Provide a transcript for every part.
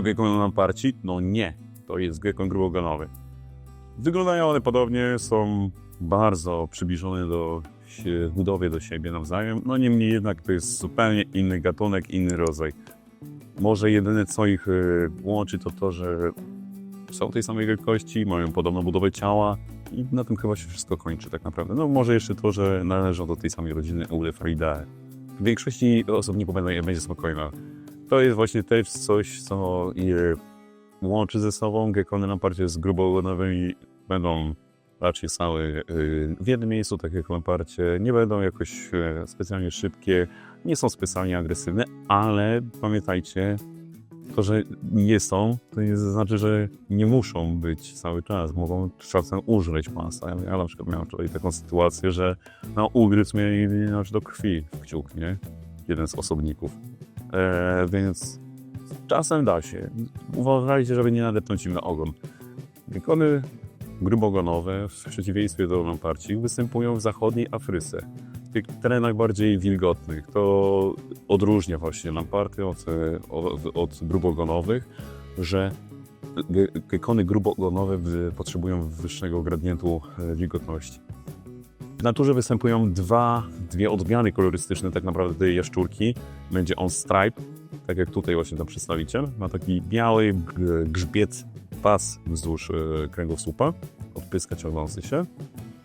to gekony lamparci? No nie, to jest gekon grubogonowy. Wyglądają one podobnie, są bardzo przybliżone w budowie do siebie nawzajem, no niemniej jednak to jest zupełnie inny gatunek, inny rodzaj. Może jedyne co ich łączy to to, że są tej samej wielkości, mają podobną budowę ciała i na tym chyba się wszystko kończy tak naprawdę. No może jeszcze to, że należą do tej samej rodziny Eulefridae. W większości osobników będzie spokojna. To jest właśnie też coś, co je łączy ze sobą. Gekony lamparcie z grubogonowymi będą raczej stałe w jednym miejscu, tak jak lamparcie. Nie będą jakoś specjalnie szybkie, nie są specjalnie agresywne, ale pamiętajcie, to, że nie są, to nie znaczy, że nie muszą być cały czas. Mogą czasem użreć pasa. Ja na przykład miałem tutaj taką sytuację, że ugryzł mnie aż do krwi w kciuk, nie? Jeden z osobników. Więc czasem da się. Uważajcie, żeby nie nadepnąć im na ogon. Gekony grubogonowe, w przeciwieństwie do lamparcich, występują w zachodniej Afryce. W tych terenach bardziej wilgotnych. To odróżnia właśnie lamparty od grubogonowych, że gekony grubogonowe potrzebują wyższego gradientu wilgotności. W naturze występują dwie odmiany kolorystyczne tak naprawdę tej jaszczurki. Będzie on stripe, tak jak tutaj właśnie ten przedstawiciel. Ma taki biały grzbiet, pas wzdłuż kręgosłupa, od pyska ciągnący się.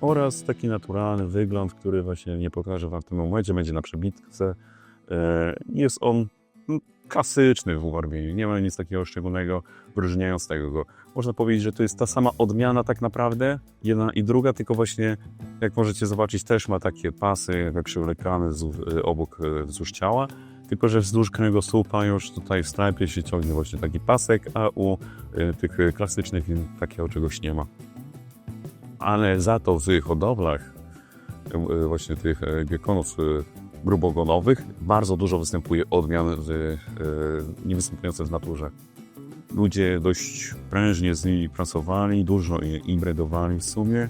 Oraz taki naturalny wygląd, który właśnie nie pokażę Wam w tym momencie, będzie na przebitce. Jest on klasyczny w ubarwieniu, nie ma nic takiego szczególnego wyróżniającego go. Można powiedzieć, że to jest ta sama odmiana tak naprawdę, jedna i druga, tylko właśnie, jak możecie zobaczyć, też ma takie pasy jak przywlekane obok wzdłuż ciała, tylko że wzdłuż kręgosłupa już tutaj w strajpie się ciągnie właśnie taki pasek, a u tych klasycznych takiego czegoś nie ma. Ale za to w hodowlach właśnie tych gekonów grubogonowych bardzo dużo występuje odmian niewystępujących w naturze. Ludzie dość prężnie z nimi pracowali, dużo imbredowali w sumie,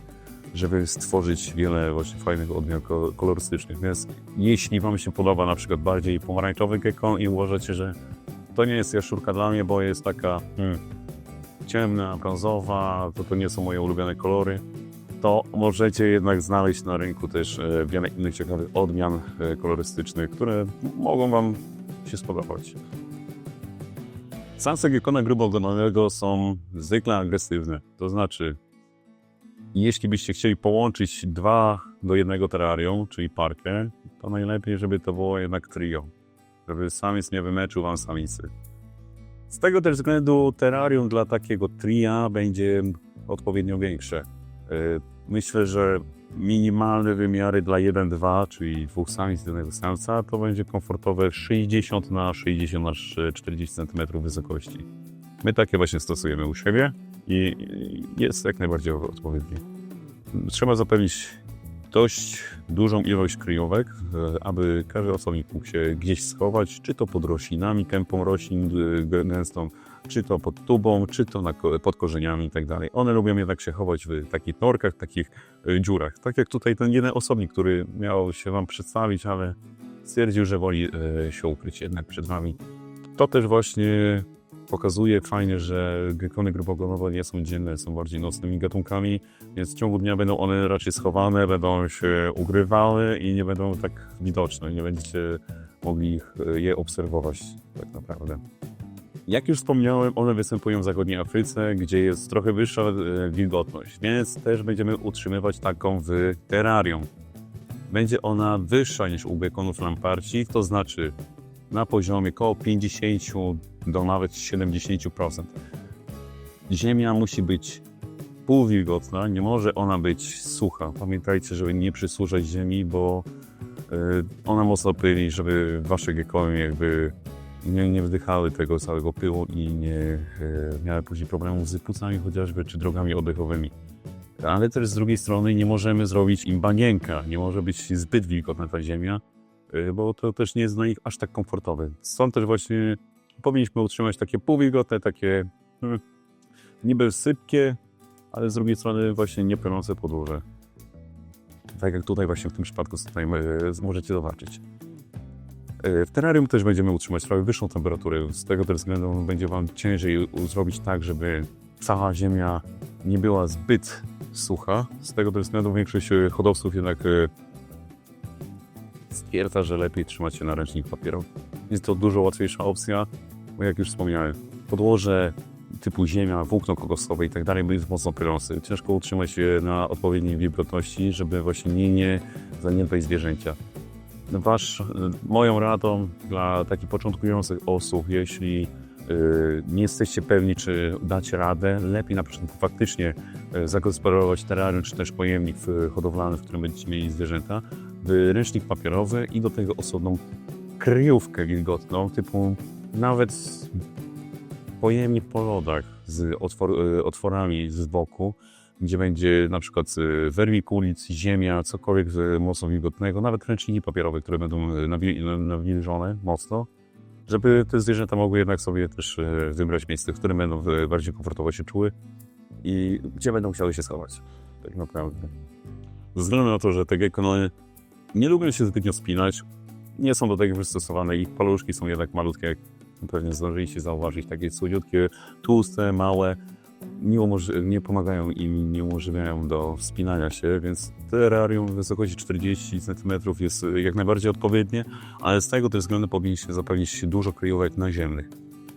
żeby stworzyć wiele właśnie fajnych odmian kolorystycznych. Więc jeśli Wam się podoba na przykład bardziej pomarańczowy gekon i uważacie, że to nie jest jaszczurka dla mnie, bo jest taka ciemna, brązowa, to nie są moje ulubione kolory, to możecie jednak znaleźć na rynku też wiele innych ciekawych odmian kolorystycznych, które mogą Wam się spodobać. Samce gekona grubogonowego są zwykle agresywne, to znaczy jeśli byście chcieli połączyć 2 do 1 terrarium, czyli parkę, to najlepiej, żeby to było jednak trio, żeby samiec nie wymeczył Wam samicy. Z tego też względu terrarium dla takiego tria będzie odpowiednio większe. Myślę, że minimalne wymiary dla 1-2, czyli 2 samic i 1 samca, to będzie komfortowe 60 na 60 na 40 cm wysokości. My takie właśnie stosujemy u siebie i jest jak najbardziej odpowiednie. Trzeba zapewnić dość dużą ilość kryjówek, aby każdy osobnik mógł się gdzieś schować, czy to pod roślinami, kępą roślin gęstą, czy to pod tubą, czy to pod korzeniami i tak dalej. One lubią jednak się chować w takich norkach, takich dziurach. Tak jak tutaj ten jeden osobnik, który miał się Wam przedstawić, ale stwierdził, że woli się ukryć jednak przed Wami. To też właśnie pokazuje fajnie, że gekony grubogonowe nie są dzienne, są bardziej nocnymi gatunkami, więc w ciągu dnia będą one raczej schowane, będą się ugrywały i nie będą tak widoczne, nie będziecie mogli je obserwować tak naprawdę. Jak już wspomniałem, one występują w zachodniej Afryce, gdzie jest trochę wyższa wilgotność, więc też będziemy utrzymywać taką w terrarium. Będzie ona wyższa niż u gekonów lamparcich, to znaczy na poziomie około 50 do nawet 70%. Ziemia musi być półwilgotna, nie może ona być sucha. Pamiętajcie, żeby nie przysuszać ziemi, bo ona mocno pyli, żeby wasze gekony jakby nie wdychały tego całego pyłu i nie miały później problemów z płucami chociażby, czy drogami oddechowymi. Ale też z drugiej strony nie możemy zrobić im banienka, nie może być zbyt wilgotna ta ziemia, bo to też nie jest dla nich aż tak komfortowe. Stąd też właśnie powinniśmy utrzymać takie półwilgotne, takie niby sypkie, ale z drugiej strony właśnie nie płynące podłoże. Tak jak tutaj właśnie w tym przypadku tutaj możecie zobaczyć. W terrarium też będziemy utrzymać trochę wyższą temperaturę. Z tego też względu będzie Wam ciężej zrobić tak, żeby cała ziemia nie była zbyt sucha. Z tego też względu większość hodowców jednak stwierdza, że lepiej trzymać się na ręcznik papierowy. Jest to dużo łatwiejsza opcja, bo jak już wspomniałem, podłoże typu ziemia, włókno kokosowe i tak dalej jest mocno pylący. Ciężko utrzymać się na odpowiedniej wilgotności, żeby właśnie nie zaniedbać zwierzęcia. Moją radą dla takich początkujących osób, jeśli nie jesteście pewni, czy dacie radę, lepiej na początku faktycznie zagospodarować terrarium, czy też pojemnik hodowlany, w którym będziecie mieli zwierzęta, ręcznik papierowy i do tego osobną kryjówkę wilgotną, typu nawet pojemnik po lodach z otworami z boku, gdzie będzie na przykład wermikulic, ziemia, cokolwiek mocno wilgotnego, nawet ręczniki papierowe, które będą nawilżone mocno, żeby te zwierzęta mogły jednak sobie też wybrać miejsce, w którym będą bardziej komfortowo się czuły i gdzie będą chciały się schować. Tak naprawdę. Ze względu na to, że te gekony nie lubią się zbytnio spinać, nie są do tego przystosowane, ich paluszki są jednak malutkie, jak pewnie zdążyliście zauważyć, takie słodziutkie, tłuste, małe, nie pomagają im, nie umożliwiają do wspinania się, więc terrarium w wysokości 40 cm jest jak najbardziej odpowiednie, ale z tego też względu powinniście zapewnić dużo kryjówek naziemnych.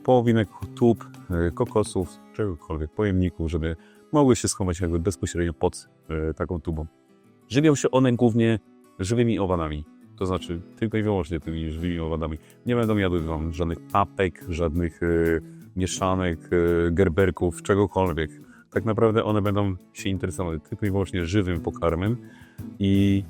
Połowinek tub, kokosów, czegokolwiek, pojemników, żeby mogły się schować jakby bezpośrednio pod taką tubą. Żywią się one głównie żywymi owadami. To znaczy tylko i wyłącznie tymi żywymi owadami. Nie będą jadły Wam żadnych papek, żadnych mieszanek, gerberków, czegokolwiek. Tak naprawdę one będą się interesowały tylko i wyłącznie żywym pokarmem i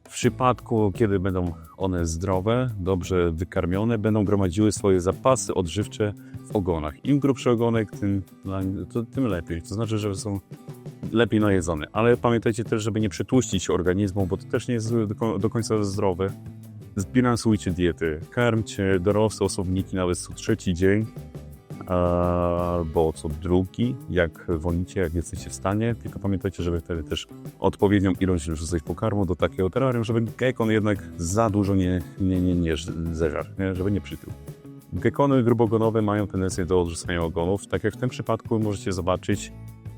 w przypadku, kiedy będą one zdrowe, dobrze wykarmione, będą gromadziły swoje zapasy odżywcze w ogonach. Im grubszy ogonek, tym lepiej. To znaczy, że są lepiej najedzone. Ale pamiętajcie też, żeby nie przytłuścić organizmu, bo to też nie jest do końca zdrowe. Zbilansujcie diety. Karmcie dorosłe osobniki nawet co trzeci dzień albo co drugi, jak wolicie, jak jesteście w stanie. Tylko pamiętajcie, żeby wtedy też odpowiednią ilość wrzucać pokarmu do takiego terrarium, żeby gekon jednak za dużo nie zeżarł, żeby nie przytył. Gekony grubogonowe mają tendencję do odrzucania ogonów. Tak jak w tym przypadku możecie zobaczyć,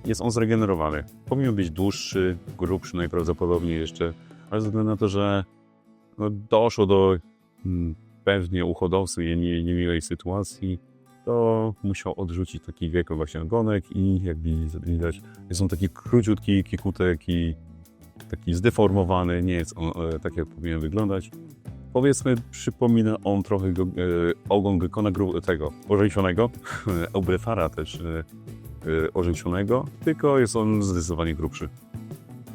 jest on zregenerowany. Powinien być dłuższy, grubszy najprawdopodobniej jeszcze, ale ze względu na to, że doszło do pewnie u hodowcy niemiłej sytuacji, to musiał odrzucić taki gekon właśnie ogonek i jak widać, jest on taki króciutki, kikutek i taki zdeformowany, nie jest on tak jak powinien wyglądać. Powiedzmy, przypomina on trochę ogon gekona tego orzeźwionego, Eubrefara też orzeźwionego, tylko jest on zdecydowanie grubszy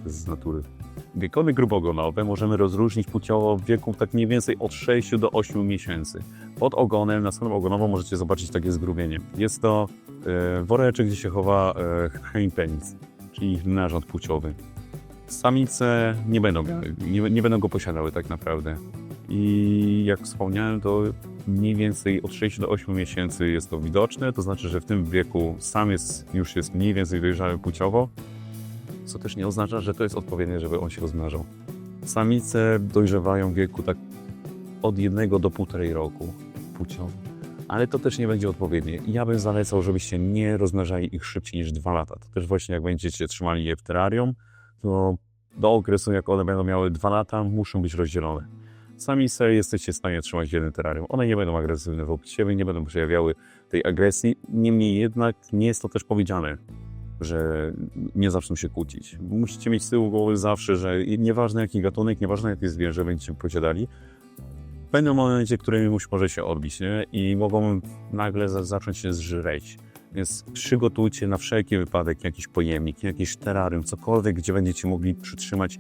z natury. Gekony grubogonowe możemy rozróżnić płciowo w wieku tak mniej więcej od 6 do 8 miesięcy. Pod ogonem, na stroną ogonową możecie zobaczyć takie zgrubienie. Jest to woreczek, gdzie się chowa hemipenis, czyli narząd płciowy. Samice nie będą go posiadały tak naprawdę. I jak wspomniałem, to mniej więcej od 6 do 8 miesięcy jest to widoczne, to znaczy, że w tym wieku samiec już jest mniej więcej dojrzały płciowo, co też nie oznacza, że to jest odpowiednie, żeby on się rozmnażał. Samice dojrzewają w wieku tak od 1 do 1,5 roku płciowo, ale to też nie będzie odpowiednie. Ja bym zalecał, żebyście nie rozmnażali ich szybciej niż 2 lata. To też właśnie jak będziecie trzymali je w terrarium, to do okresu, jak one będą miały 2 lata, muszą być rozdzielone. Samice jesteście w stanie trzymać w jednym terrarium. One nie będą agresywne wobec siebie, nie będą przejawiały tej agresji. Niemniej jednak nie jest to też powiedziane, że nie zaczną się kłócić. Musicie mieć z tyłu głowy zawsze, że nieważne jaki gatunek, nieważne jakie zwierzę będziecie posiadali, będą momenty, którymi może się odbić, nie? I mogą nagle zacząć się zżreć. Więc przygotujcie na wszelki wypadek jakiś pojemnik, jakiś terrarium, cokolwiek, gdzie będziecie mogli przytrzymać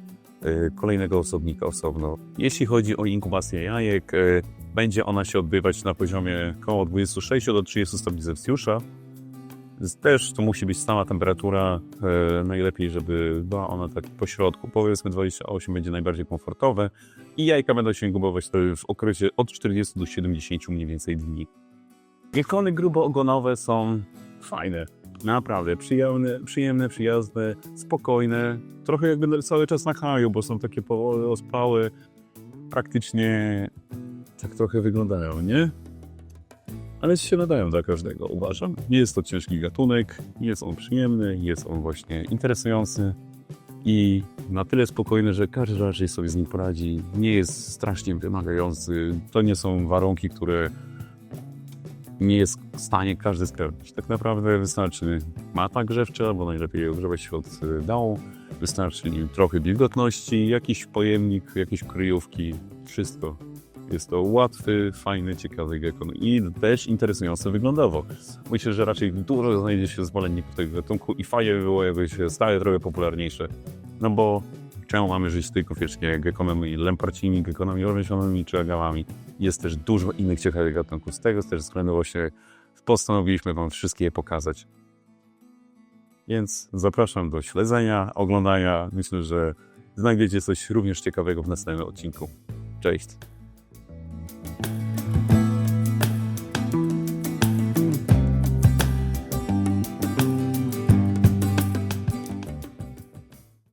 kolejnego osobnika osobno. Jeśli chodzi o inkubację jajek, będzie ona się odbywać na poziomie około 26 do 30 stopni Celsjusza. Też to musi być stała temperatura, najlepiej, żeby była ona tak po środku, powiedzmy 28 będzie najbardziej komfortowe i jajka będą się inkubować w okresie od 40 do 70 mniej więcej dni. Gekony gruboogonowe są fajne, naprawdę przyjemne, przyjazne, spokojne, trochę jakby cały czas na haju, bo są takie powolne, ospałe, praktycznie tak trochę wyglądają, nie? Ale się nadają dla każdego, uważam. Nie jest to ciężki gatunek, jest on przyjemny, jest on właśnie interesujący i na tyle spokojny, że każdy raczej sobie z nim poradzi. Nie jest strasznie wymagający. To nie są warunki, które nie jest w stanie każdy spełnić. Tak naprawdę wystarczy mata grzewcza, albo najlepiej ogrzewać się od dołu. Wystarczy nim trochę wilgotności, jakiś pojemnik, jakieś kryjówki, wszystko. Jest to łatwy, fajny, ciekawy gekon i też interesujący wyglądowo. Myślę, że raczej dużo znajdzie się zwolenników tego gatunku i fajnie by było, jakby się stały trochę popularniejsze. No bo czemu mamy żyć tylko wiecznie gekonami lemparcimi, gekonami ormiesionymi czy agałami? Jest też dużo innych ciekawych gatunków. Z tego też względu właśnie postanowiliśmy Wam wszystkie je pokazać. Więc zapraszam do śledzenia, oglądania. Myślę, że znajdziecie coś również ciekawego w następnym odcinku. Cześć!